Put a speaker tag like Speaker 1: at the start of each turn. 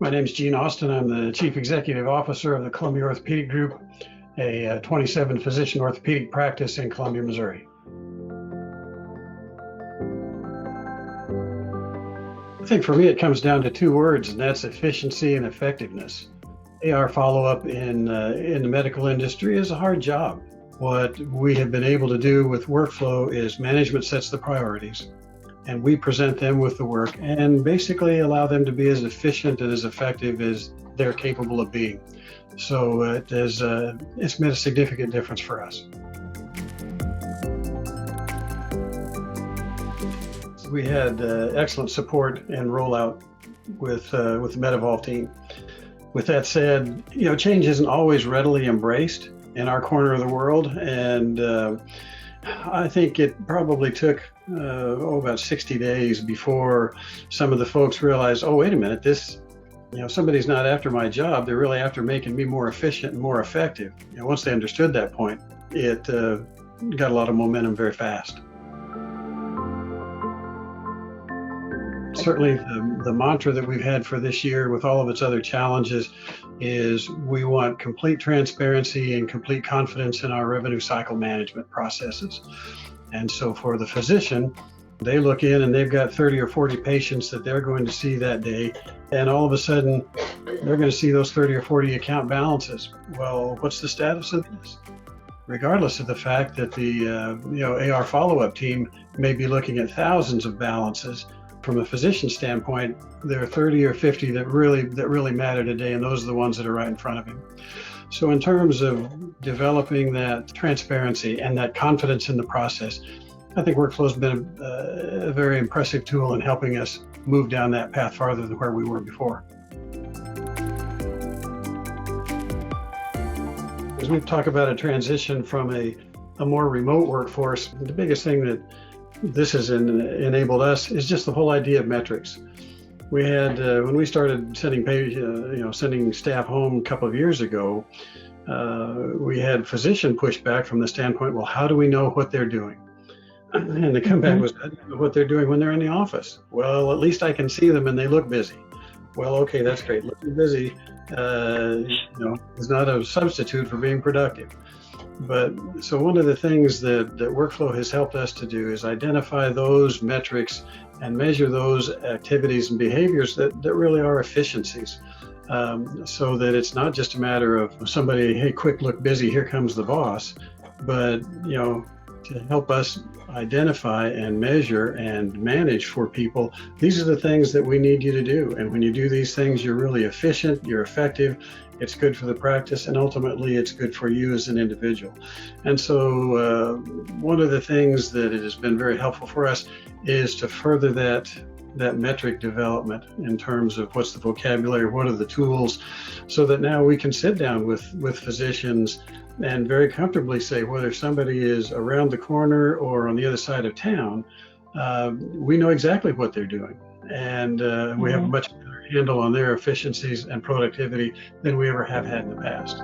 Speaker 1: My name is Gene Austin. I'm the Chief Executive Officer of the Columbia Orthopedic Group, a 27-physician orthopedic practice in Columbia, Missouri. I think for me it comes down to two words, and that's efficiency and effectiveness. AR follow-up in the medical industry is a hard job. What we have been able to do with workflow is management sets the priorities, and we present them with the work and basically allow them to be as efficient and as effective as they're capable of being. So it's made a significant difference for us. We had excellent support and rollout with the Medevolve team. With that said, change isn't always readily embraced in our corner of the world, and I think it probably took about 60 days before some of the folks realized, oh, wait a minute, somebody's not after my job, they're really after making me more efficient and more effective. Once they understood that point, it got a lot of momentum very fast. Certainly the mantra that we've had for this year with all of its other challenges is we want complete transparency and complete confidence in our revenue cycle management processes. And so for the physician, they look in and they've got 30 or 40 patients that they're going to see that day, and all of a sudden they're going to see those 30 or 40 account balances. Well, what's the status of this? Regardless of the fact that the AR follow-up team may be looking at thousands of balances, from a physician standpoint, there are 30 or 50 that really matter today, and those are the ones that are right in front of him. So in terms of developing that transparency and that confidence in the process, I think workflow has been a very impressive tool in helping us move down that path farther than where we were before. As we talk about a transition from a more remote workforce, the biggest thing that this has enabled us is just the whole idea of metrics. We had, when we started sending staff home a couple of years ago, we had physician pushback from the standpoint, well, how do we know what they're doing? And the comeback was what they're doing when they're in the office. Well, at least I can see them and they look busy. Well, okay, that's great. Looking busy, is not a substitute for being productive. But so one of the things that workflow has helped us to do is identify those metrics and measure those activities and behaviors that really are efficiencies, so that it's not just a matter of somebody, hey, quick, look busy, here comes the boss, but to help us identify and measure and manage for people, these are the things that we need you to do. And when you do these things, you're really efficient, you're effective, it's good for the practice, and ultimately it's good for you as an individual. And so one of the things that it has been very helpful for us is to further that metric development in terms of what's the vocabulary, what are the tools, so that now we can sit down with physicians and very comfortably say whether somebody is around the corner or on the other side of town, we know exactly what they're doing. And we have a much better handle on their efficiencies and productivity than we ever have had in the past.